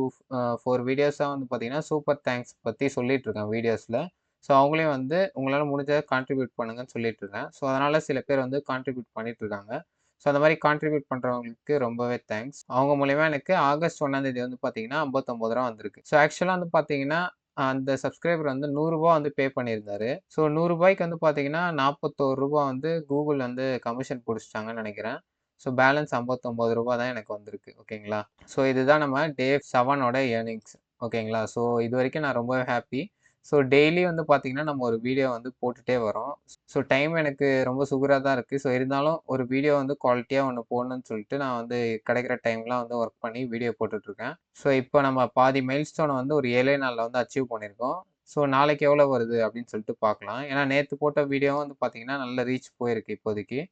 4 வீடியோஸா வந்து பார்த்தீங்கன்னா, சூப்பர் தேங்க்ஸ் பத்தி சொல்லிட்டு இருக்கேன் வீடியோஸ்ல. ஸோ அவங்களையும் வந்து உங்களால முடிஞ்சத கான்ட்ரிபியூட் பண்ணுங்கன்னு சொல்லிட்டு இருக்கேன். ஸோ அதனால சில பேர் வந்து கான்ட்ரிபியூட் பண்ணிட்டு இருக்காங்க. ஸோ அந்த மாரி கான்ட்ரிபியூட் பண்றவங்களுக்கு ரொம்பவே தேங்க்ஸ். அவங்க மூலியமா எனக்கு ஆகஸ்ட் 1 வந்து பார்த்தீங்கன்னா, ₹59 வந்திருக்கு. ஸோ ஆக்சுவலா வந்து பார்த்தீங்கன்னா, அந்த சப்ஸ்கிரைபர் வந்து ₹100 வந்து பே பண்ணியிருந்தாரு. ஸோ ₹100க்கு வந்து பார்த்தீங்கன்னா, ₹41 வந்து கூகுள் வந்து கமிஷன் புடிச்சுட்டாங்கன்னு நெனைக்கிறேன். ஸோ பேலன்ஸ் ₹59 தான் எனக்கு வந்திருக்கு. ஓகேங்களா? ஸோ இதுதான் நம்ம டே 7ஓட ஏர்னிங்ஸ். ஓகேங்களா? ஸோ இதுவரைக்கும் நான் ரொம்பவே ஹேப்பி. ஸோ டெய்லி வந்து பார்த்தீங்கன்னா, நம்ம ஒரு வீடியோ வந்து போட்டுட்டே வரோம். ஸோ டைம் எனக்கு ரொம்ப சுகரா தான் இருக்கு. ஸோ இருந்தாலும் ஒரு வீடியோ வந்து குவாலிட்டியா ஒண்ணு போடணும்னு சொல்லிட்டு, நான் வந்து கிடைக்கிற டைம்லாம் வந்து ஒர்க் பண்ணி வீடியோ போட்டுட்ருக்கேன். ஸோ இப்போ நம்ம பாதி மைல்ஸ்டோன வந்து ஒரு 7 நாள்ல வந்து அச்சீவ் பண்ணியிருக்கோம். ஸோ நாளைக்கு எவ்வளோ வருது அப்படின்னு சொல்லிட்டு பார்க்கலாம். ஏன்னா நேத்து போட்ட வீடியோவும் வந்து பார்த்தீங்கன்னா, நல்ல ரீச் போயிருக்கு இப்போதைக்கு.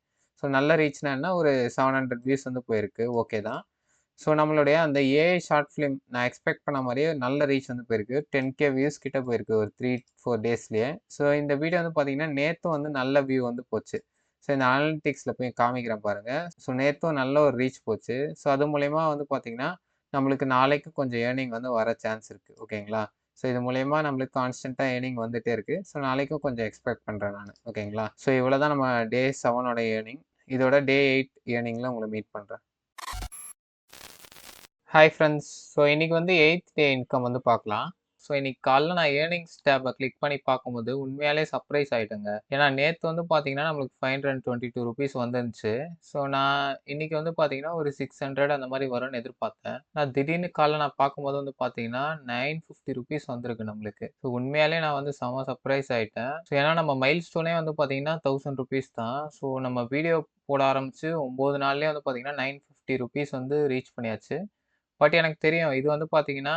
ஸோ நல்ல ரீச்னா என்ன ஒரு 700 வியூஸ் வந்து போயிருக்கு. ஓகே தான். ஸோ நம்மளுடைய அந்த ஏஐ ஷார்ட் ஃபிலிம் நான் எக்ஸ்பெக்ட் பண்ண மாரியே நல்ல ரீச் வந்து போயிருக்கு. 10K வியூஸ் கிட்ட போயிருக்கு ஒரு 3, 4 டேஸ்லயே. ஸோ இந்த வீடியோ வந்து பார்த்தீங்கன்னா, நேத்தும் வந்து நல்ல வியூ வந்து போச்சு. ஸோ இந்த அனலிட்டிக்ஸ்ல போய் காமிக்கிறேன் பாருங்க. ஸோ நேத்தும் நல்ல ஒரு ரீச் போச்சு. ஸோ அது மூலியமா வந்து பார்த்தீங்கன்னா, நம்மளுக்கு நாளைக்கு கொஞ்சம் ஏர்னிங் வந்து வர சான்ஸ் இருக்கு. ஓகேங்களா? ஸோ இது மூலியமா நம்மளுக்கு கான்ஸ்டன்ட்டா ஏர்னிங் வந்துட்டே இருக்கு. ஸோ நாளைக்கும் கொஞ்சம் எக்ஸ்பெக்ட் பண்றேன் நானு. ஓகேங்களா? ஸோ இவ்வளோ தான் நம்ம டே 7ஓட ஏர்னிங். இதோட டே 8 ஏர்னிங்ல உங்கள மீட் பண்றேன். Hi friends. ஸோ இன்னைக்கு வந்து 8த் டே இன்கம் வந்து பார்க்கலாம். ஸோ இன்னைக்கு காலைல நான் ஏர்னிங்ஸ் டேப்ப கிளிக் பண்ணி பார்க்கும்போது உண்மையாலே சர்ப்ரைஸ் ஆயிட்டேங்க. ஏன்னா நேத்து வந்து பார்த்தீங்கன்னா, நம்மளுக்கு ₹522 வந்துருந்துச்சு. ஸோ நான் இன்னைக்கு வந்து பார்த்தீங்கன்னா, ஒரு 600 அந்த மாரி வரும்னு எதிர்பார்த்தேன். திடீர்னு காலைல நான் பார்க்கும்போது வந்து பார்த்தீங்கன்னா, ₹950 வந்திருக்கு நம்மளுக்கு. ஸோ உண்மையாலே நான் வந்து செம சர்ப்ரைஸ் ஆயிட்டேன். ஸோ ஏன்னா நம்ம மைல்ஸ்டோனே வந்து பார்த்தீங்கன்னா, ₹1000 தான். ஸோ நம்ம வீடியோ போட ஆரம்பிச்சு 9 நாள்லயே வந்து பார்த்தீங்கன்னா, ₹950 வந்து ரீச் பண்ணியாச்சு. பட் எனக்கு தெரியும். இது வந்து பார்த்தீங்கன்னா,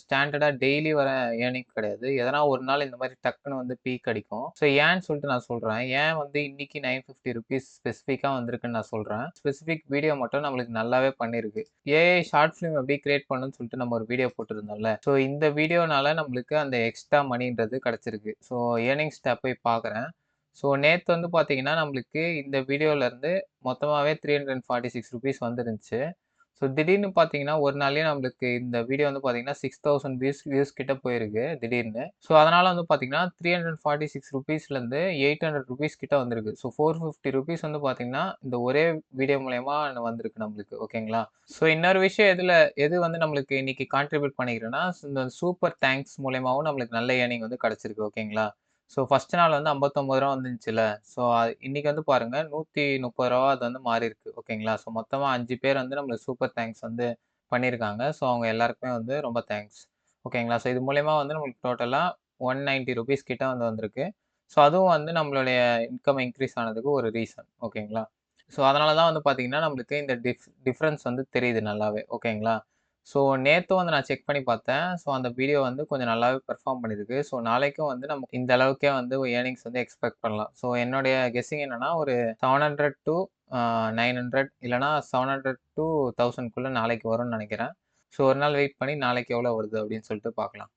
ஸ்டாண்டர்டா டெய்லி வர ஏர்னிங் கிடையாது. எதனா ஒரு நாள் இந்த மாரி டக்குனு வந்து பீக் அடிக்கும். ஸோ ஏன்னு சொல்லிட்டு நான் சொல்றேன். ஏன் வந்து இன்னைக்கு ₹950 ஸ்பெசிஃபிக்கா வந்திருக்குன்னு நான் சொல்றேன். ஸ்பெசிஃபிக் வீடியோ மட்டும் நம்மளுக்கு நல்லாவே பண்ணியிருக்கு. ஏஐ ஷார்ட் ஃபிலிம் எப்படி கிரியேட் பண்ணணும்னு சொல்லிட்டு நம்ம ஒரு வீடியோ போட்டிருந்தோம்ல. ஸோ இந்த வீடியோனால நம்மளுக்கு அந்த எக்ஸ்ட்ரா மணின்றது கிடைச்சிருக்கு. ஸோ ஏர்னிங்ஸ் டேப் போய் பார்க்குறேன். ஸோ நேத்து வந்து பார்த்தீங்கன்னா, நம்மளுக்கு இந்த வீடியோலருந்து மொத்தமாவே ₹346 வந்துருந்துச்சு. ஸோ திடீர்னு பார்த்தீங்கன்னா, ஒரு நாள்லயே நம்மளுக்கு இந்த வீடியோ வந்து பார்த்தீங்கன்னா, 6000 வியூஸ் வியூஸ் கிட்ட போயிருக்கு திடீர்னு. ஸோ அதனால வந்து பார்த்தீங்கன்னா, ₹346லேருந்து ₹800 கிட்ட வந்திருக்கு. ஸோ ₹450 வந்து பார்த்தீங்கன்னா, இந்த ஒரே வீடியோ மூலியமா வந்திருக்கு நம்மளுக்கு. ஓகேங்களா? ஸோ இன்னொரு விஷயம் எது வந்து நம்மளுக்கு இன்னைக்கு கான்ட்ரிபியூட் பண்ணிக்கிறேன்னா, இந்த சூப்பர் தேங்க்ஸ் மூலியமாவும் நம்மளுக்கு நல்ல ஏர்னிங் வந்து கிடைச்சிருக்கு. ஓகேங்களா? ஸோ ஃபர்ஸ்ட் நாள் வந்து ₹59 வந்துருந்துச்சுல்ல. ஸோ இன்னைக்கு வந்து பாருங்க ₹130 அது வந்து மாறியிருக்கு. ஓகேங்களா? ஸோ மொத்தமா 5 பேர் வந்து நம்மளுக்கு சூப்பர் தேங்க்ஸ் வந்து பண்ணியிருக்காங்க. ஸோ அவங்க எல்லாருக்குமே வந்து ரொம்ப தேங்க்ஸ். ஓகேங்களா? ஸோ இது மூலியமா வந்து நம்மளுக்கு டோட்டலா ₹190 கிட்ட வந்து வந்திருக்கு. ஸோ அதுவும் வந்து நம்மளுடைய இன்கம் இன்கிரீஸ் ஆனதுக்கு ஒரு ரீசன். ஓகேங்களா? ஸோ அதனால தான் வந்து பார்த்தீங்கன்னா, நம்மளுக்கு இந்த டிஃபரன்ஸ் வந்து தெரியுது நல்லாவே. ஓகேங்களா? ஸோ நேத்தும் வந்து நான் செக் பண்ணி பார்த்தேன். ஸோ அந்த வீடியோ வந்து கொஞ்சம் நல்லாவே பெர்ஃபார்ம் பண்ணியிருக்கு. ஸோ நாளைக்கும் வந்து நம்ம இந்த அளவுக்கே வந்து ஏர்னிங்ஸ் வந்து எக்ஸ்பெக்ட் பண்ணலாம். ஸோ என்னுடைய கெஸ்ஸிங் என்னன்னா, ஒரு 700 டூ 900 இல்லன்னா 700 டூ 1000க்குள்ள நாளைக்கு வரும்னு நெனைக்கிறேன். ஸோ ஒரு நாள் வெயிட் பண்ணி நாளைக்கு எவ்வளோ வருது அப்படின்னு சொல்லிட்டு பார்க்கலாம்.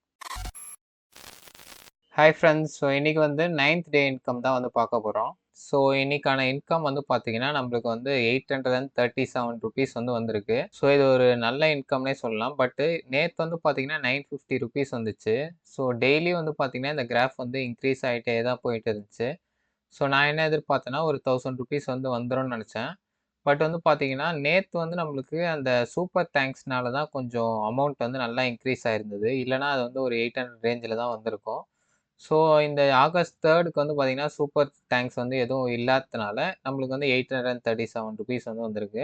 Hi friends. ஸோ இன்னைக்கு வந்து 9த் டே இன்கம் தான் வந்து பார்க்க போறோம். ஸோ இன்னைக்கான இன்கம் வந்து பார்த்தீங்கன்னா, நம்மளுக்கு வந்து ₹837 வந்து வந்திருக்கு. ஸோ இது ஒரு நல்ல இன்கம்னே சொல்லலாம். பட்டு நேத்து வந்து பார்த்தீங்கன்னா, ₹950 வந்துச்சு. ஸோ டெய்லி வந்து பார்த்தீங்கன்னா, இந்த கிராஃப் வந்து இன்க்ரீஸ் ஆயிட்டே தான் போயிட்டு இருந்துச்சு. ஸோ நான் என்ன எதிர்பார்த்தேன்னா, ஒரு ₹1000 வந்து வந்துரும்னு நெனச்சேன். பட் வந்து பார்த்தீங்கன்னா, நேத்து வந்து நம்மளுக்கு அந்த சூப்பர் தேங்க்ஸ்னால தான் கொஞ்சம் அமௌண்ட் வந்து நல்லா இன்க்ரீஸ் ஆயிருந்தது. இல்லன்னா அது வந்து ஒரு 800 ரேஞ்சில தான் வந்திருக்கும். ஸோ இந்த ஆகஸ்ட் 3க்கு வந்து பார்த்தீங்கன்னா, சூப்பர் தேங்க்ஸ் வந்து எதுவும் இல்லாததுனால, நம்மளுக்கு வந்து ₹837 வந்து வந்திருக்கு.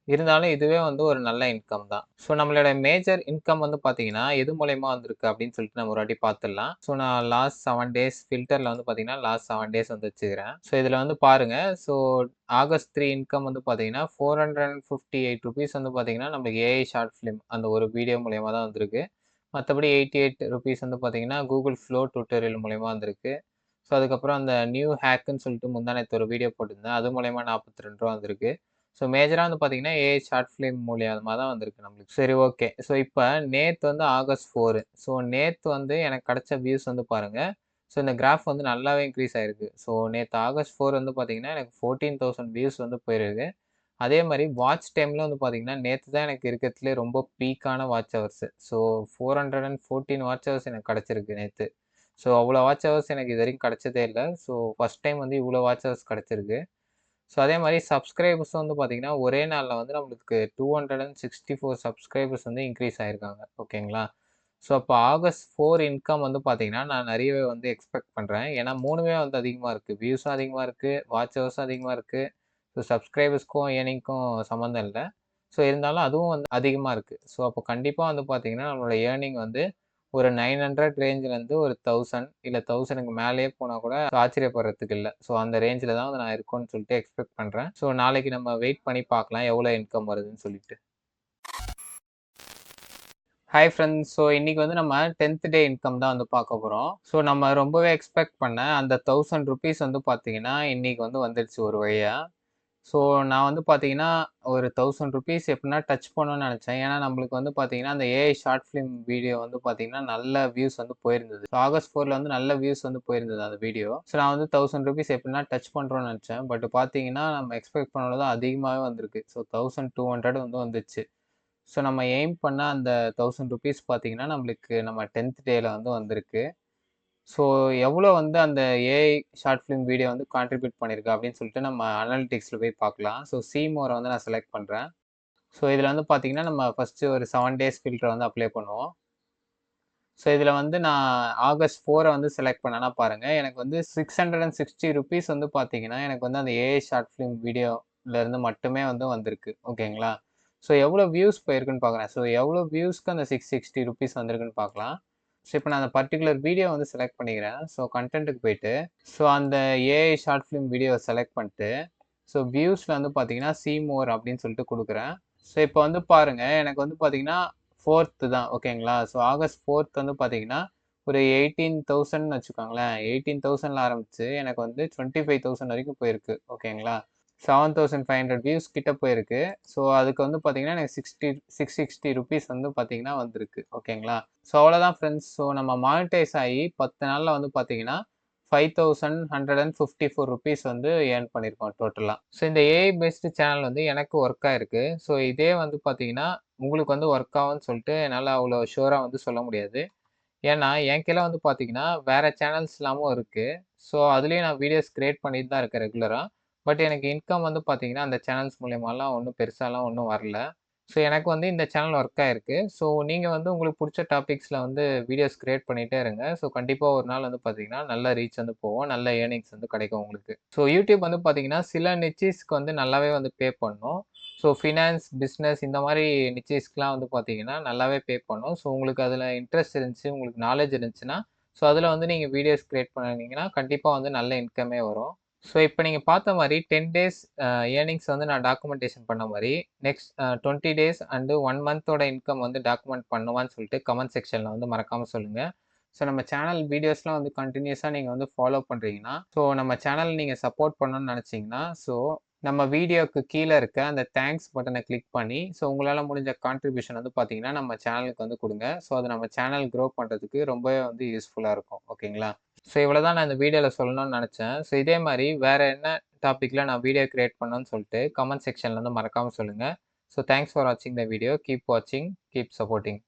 இருந்தாலும் இதுவே வந்து ஒரு நல்ல இன்கம் தான். ஸோ நம்மளோட மேஜர் இன்கம் வந்து பார்த்தீங்கன்னா, எது மூலியமா வந்திருக்கு அப்படின்னு சொல்லிட்டு நம்ம ஒரு வாட்டி பார்த்துடலாம். ஸோ நான் லாஸ்ட் 7 டேஸ் ஃபில்டர்ல வந்து பார்த்தீங்கன்னா, லாஸ்ட் 7 டேஸ் வந்து வச்சுக்கிறேன். ஸோ இதில வந்து பாருங்க. ஸோ ஆகஸ்ட் 3 இன்கம் வந்து பார்த்தீங்கன்னா, ₹458 வந்து பார்த்தீங்கன்னா, நமக்கு ஏஐ ஷார்ட் ஃபிலிம் அந்த ஒரு வீடியோ மூலியமா தான் வந்திருக்கு. மத்தபடி ₹88 வந்து பார்த்தீங்கன்னா, கூகுள் ஃப்ளோ டியூட்டோரியல் மூலியமா வந்திருக்கு. ஸோ அதுக்கப்புறம் அந்த நியூ ஹேக்குன்னு சொல்லிட்டு முந்தா நேத்து ஒரு வீடியோ போட்டிருந்தேன். அது மூலியமா ₹42 வந்திருக்கு. ஸோ மேஜரா வந்து பார்த்தீங்கன்னா, ஏஐ ஷார்ட் ஃபிலிம் மூலியமா தான் வந்திருக்கு நம்மளுக்கு. சரி ஓகே. ஸோ இப்ப நேத்து வந்து ஆகஸ்ட் 4. ஸோ நேத்து வந்து எனக்கு கிடைச்ச வியூஸ் வந்து பாருங்க. ஸோ இந்த கிராஃப் வந்து நல்லாவே இன்க்ரீஸ் ஆயிருக்கு. ஸோ நேத்து ஆகஸ்ட் 4 வந்து பார்த்தீங்கன்னா, எனக்கு 14,000 வியூஸ் வந்து போயிருக்கு. அதே மாரி வாட்ச் டைம்ல வந்து பார்த்தீங்கன்னா, நேத்து தான் எனக்கு இருக்கறதுலயே ரொம்ப பீக்கான watch hours. So 414 watch hours எனக்கு கிடைச்சிருக்கு நேத்து. ஸோ அவ்வளோ வாட்ச் ஹவர்ஸ் எனக்கு இதுவரைக்கும் கிடைச்சதே இல்ல. ஸோ ஃபர்ஸ்ட் டைம் வந்து இவ்வளோ வாட்ச் ஹவர்ஸ் கிடைச்சிருக்கு. ஸோ அதே மாரி சப்ஸ்கிரைபர்ஸும் வந்து பார்த்தீங்கன்னா, ஒரே நாள்ல வந்து நம்மளுக்கு 264 சப்ஸ்கிரைபர்ஸ் வந்து இன்க்ரீஸ் ஆயிருக்காங்க. ஓகேங்களா? ஸோ அப்போ ஆகஸ்ட் 4 இன்கம் வந்து பார்த்தீங்கன்னா, நான் நெறையவே வந்து எக்ஸ்பெக்ட் பண்றேன். ஏன்னா 3மே வந்து அதிகமா இருக்கு. வியூஸும் அதிகமா இருக்கு, வாட்ச் ஹவர்ஸும் அதிகமா இருக்கு. ஸோ சப்ஸ்கிரைபர்ஸ்க்கும், ஏர்னிங்க்கும் சம்மந்தம் இல்ல. ஸோ இருந்தாலும் அதுவும் வந்து அதிகமா இருக்கு. ஸோ அப்போ கண்டிப்பா வந்து பார்த்தீங்கன்னா, நம்மளோட ஏர்னிங் வந்து ஒரு 900 ரேஞ்சிலருந்து ஒரு 1000 இல்ல 1000க்கு மேலேயே போனா கூட ஆச்சரியப்படுறதுக்கு இல்ல. ஸோ அந்த ரேஞ்சில தான் வந்து நான் இருக்கோன்னு சொல்லிட்டு எக்ஸ்பெக்ட் பண்றேன். ஸோ நாளைக்கு நம்ம வெயிட் பண்ணி பார்க்கலாம் எவ்வளோ இன்கம் வருதுன்னு சொல்லிட்டு. Hi friends. ஸோ இன்னைக்கு வந்து நம்ம 10த் டே இன்கம் தான் வந்து பார்க்க போறோம். ஸோ நம்ம ரொம்பவே எக்ஸ்பெக்ட் பண்ண அந்த ₹1000 வந்து பார்த்தீங்கன்னா, இன்னைக்கு வந்து வந்துடுச்சு ஒரு வழியா. ஸோ நான் வந்து பார்த்தீங்கன்னா, ஒரு ₹1000 எப்படின்னா டச் பண்ணணும்னு நெனச்சேன். ஏன்னா நம்மளுக்கு வந்து பார்த்தீங்கன்னா, அந்த ஏஐ ஷார்ட் ஃபிலிம் வீடியோ வந்து பார்த்தீங்கன்னா, நல்ல வியூஸ் வந்து போயிருந்தது. ஸோ ஆகஸ்ட் 4ல வந்து நல்ல வியூஸ் வந்து போயிருந்தது அந்த வீடியோ. ஸோ நான் வந்து ₹1000 எப்படின்னா டச் பண்றோம்னு நெனச்சேன். பட் பார்த்தீங்கன்னா, நம்ம எக்ஸ்பெக்ட் பண்ணத விட அதிகமாவே வந்திருக்கு. ஸோ 1200 வந்து வந்துச்சு. ஸோ நம்ம எய்ம் பண்ண அந்த ₹1000 பார்த்தீங்கன்னா, நம்மளுக்கு நம்ம 10த் டேல வந்து வந்திருக்கு. ஸோ எவ்வளோ வந்து அந்த ஏஐ ஷார்ட் ஃபிலிம் வீடியோ வந்து கான்ட்ரிபியூட் பண்ணியிருக்கு அப்படின்னு சொல்லிட்டு நம்ம அனலிட்டிக்ஸ்ல போய் பார்க்கலாம். ஸோ சி மோர வந்து நான் செலக்ட் பண்றேன். ஸோ இதுல வந்து பார்த்தீங்கன்னா, நம்ம ஃபர்ஸ்ட்டு ஒரு 7 டேஸ் ஃபில்டர வந்து அப்ளை பண்ணுவோம். ஸோ இதுல வந்து நான் ஆகஸ்ட் 4 வந்து செலக்ட் பண்ணேன்னா பாருங்க, எனக்கு வந்து ₹660 வந்து பார்த்தீங்கன்னா, எனக்கு வந்து அந்த ஏஐ ஷார்ட் ஃபிலிம் வீடியோல இருந்து மட்டுமே வந்து வந்திருக்கு. ஓகேங்களா? ஸோ எவ்வளோ வியூஸ் போயிருக்குன்னு பார்க்குறேன். ஸோ எவ்வளோ வியூஸ்க்கு அந்த ₹660 வந்திருக்குன்னு பார்க்கலாம். ஸோ இப்ப நான் அந்த பர்ட்டிகுலர் வீடியோ வந்து செலக்ட் பண்ணிக்கிறேன். ஸோ கன்டென்ட்க்கு போயிட்டு, ஸோ அந்த ஏஐ ஷார்ட் ஃபிலிம் வீடியோவ செலக்ட் பண்ணிட்டு, ஸோ வியூஸ்ல வந்து பார்த்தீங்கன்னா, "சி மோர்" அப்படின்னு சொல்லிட்டு குடுக்குறேன். ஸோ இப்ப வந்து பாருங்க, எனக்கு வந்து பார்த்தீங்கன்னா 4த் தான் ஓகேங்களா? ஸோ ஆகஸ்ட் 4த் வந்து பார்த்தீங்கன்னா, ஒரு 18,000ன்னு வச்சுக்கோங்களேன். 18,000ல ஆரம்பிச்சு எனக்கு வந்து 25,000 வரைக்கும் போயிருக்கு. ஓகேங்களா? 7,500 வியூஸ் கிட்ட போயிருக்கு. ஸோ அதுக்கு வந்து பார்த்தீங்கன்னா, எனக்கு ₹660 வந்து பார்த்தீங்கன்னா வந்திருக்கு. ஓகேங்களா? ஸோ அவ்வளோதான் ஃப்ரெண்ட்ஸ். ஸோ நம்ம மானிட்டைஸ் ஆயி 10 நாள்ல வந்து பார்த்தீங்கன்னா, ₹5,154 வந்து ஏர்ன் பண்ணியிருக்கோம் டோட்டலா. ஸோ இந்த ஏஐ பேஸ்டு சேனல் வந்து எனக்கு ஒர்க் ஆயிருக்கு. ஸோ இதே வந்து பார்த்தீங்கன்னா, உங்களுக்கு வந்து ஒர்க் ஆகும்ன்னு சொல்லிட்டு என்னால அவ்வளோ ஷூரா வந்து சொல்ல முடியாது. ஏன்னா, என் கீழ வந்து பார்த்தீங்கன்னா, வேற சேனல்ஸ்லாமும் இருக்கு. ஸோ அதுலயும் நான் வீடியோஸ் கிரியேட் பண்ணிட்டு தான் இருக்கேன் ரெகுலரா. பட் எனக்கு இன்கம் வந்து பார்த்தீங்கன்னா, அந்த சேனல்ஸ் மூலியமாலாம் ஒண்ணும் பெருசாலாம் ஒண்ணும் வரல. ஸோ எனக்கு வந்து இந்த சேனல் ஒர்க் ஆயிருக்கு. ஸோ நீங்க வந்து உங்களுக்கு புடிச்ச டாபிக்ஸ்ல வந்து வீடியோஸ் கிரியேட் பண்ணிட்டே இருங்க. ஸோ கண்டிப்பா ஒரு நாள் வந்து பார்த்தீங்கன்னா, நல்ல ரீச் வந்து போகும். நல்ல ஏர்னிங்ஸ் வந்து கிடைக்கும் உங்களுக்கு. ஸோ YouTube வந்து பார்த்தீங்கன்னா, சில நிச்சீஸ்க்கு வந்து நல்லாவே வந்து பே பண்ணும். ஸோ ஃபினான்ஸ், பிசினஸ் இந்த மாரி நிச்சீஸ்க்குலாம் வந்து பார்த்தீங்கன்னா, நல்லாவே பே பண்ணும். ஸோ உங்களுக்கு அதுல இன்ட்ரெஸ்ட் இருந்துச்சு, உங்களுக்கு நாலேட்ஜ் இருந்துச்சுன்னா, ஸோ அதுல வந்து நீங்க வீடியோஸ் கிரியேட் பண்ணுனீங்கன்னா, கண்டிப்பா வந்து நல்ல இன்கமே வரும். ஸோ இப்ப நீங்க பார்த்த மாரி 10 டேஸ் ஏர்னிங்ஸ் வந்து நான் டாக்குமென்டேஷன் பண்ண மாரி, நெக்ஸ்ட் 20 டேஸ் அண்ட் 1 மந்தோட இன்கம் வந்து டாக்குமெண்ட் பண்ணுவான்னு சொல்லிட்டு கமெண்ட் செக்ஷன்ல வந்து மறக்காம சொல்லுங்க. ஸோ நம்ம சேனல் வீடியோஸ்லாம் வந்து கன்டினியூஸா நீங்க வந்து ஃபாலோ பண்றீங்கன்னா, ஸோ நம்ம சேனல் நீங்க சப்போர்ட் பண்ணணும்னு நெனச்சீங்கன்னா, ஸோ நம்ம வீடியோக்கு கீழ இருக்க அந்த தேங்க்ஸ் பட்டன கிளிக் பண்ணி, ஸோ உங்களால முடிஞ்ச கான்ட்ரிபியூஷன் வந்து பார்த்தீங்கன்னா, நம்ம சேனலுக்கு வந்து குடுங்க. ஸோ அது நம்ம சேனல் குரோ பண்றதுக்கு ரொம்பவே வந்து யூஸ்ஃபுல்லா இருக்கும். ஓகேங்களா? ஸோ இவ்வளோ தான் நான் இந்த வீடியோல சொல்லணும்னு நெனச்சேன். ஸோ இதே மாரி வேற என்ன டாபிக்ல நான் வீடியோ கிரியேட் பண்ணணும்னு சொல்லிட்டு கமெண்ட் செக்ஷன்ல வந்து மறக்காம சொல்லுங்க. ஸோ தேங்க்ஸ் ஃபார் வாட்சிங் த வீடியோ. கீப் வாட்சிங், கீப் சப்போர்ட்டிங்.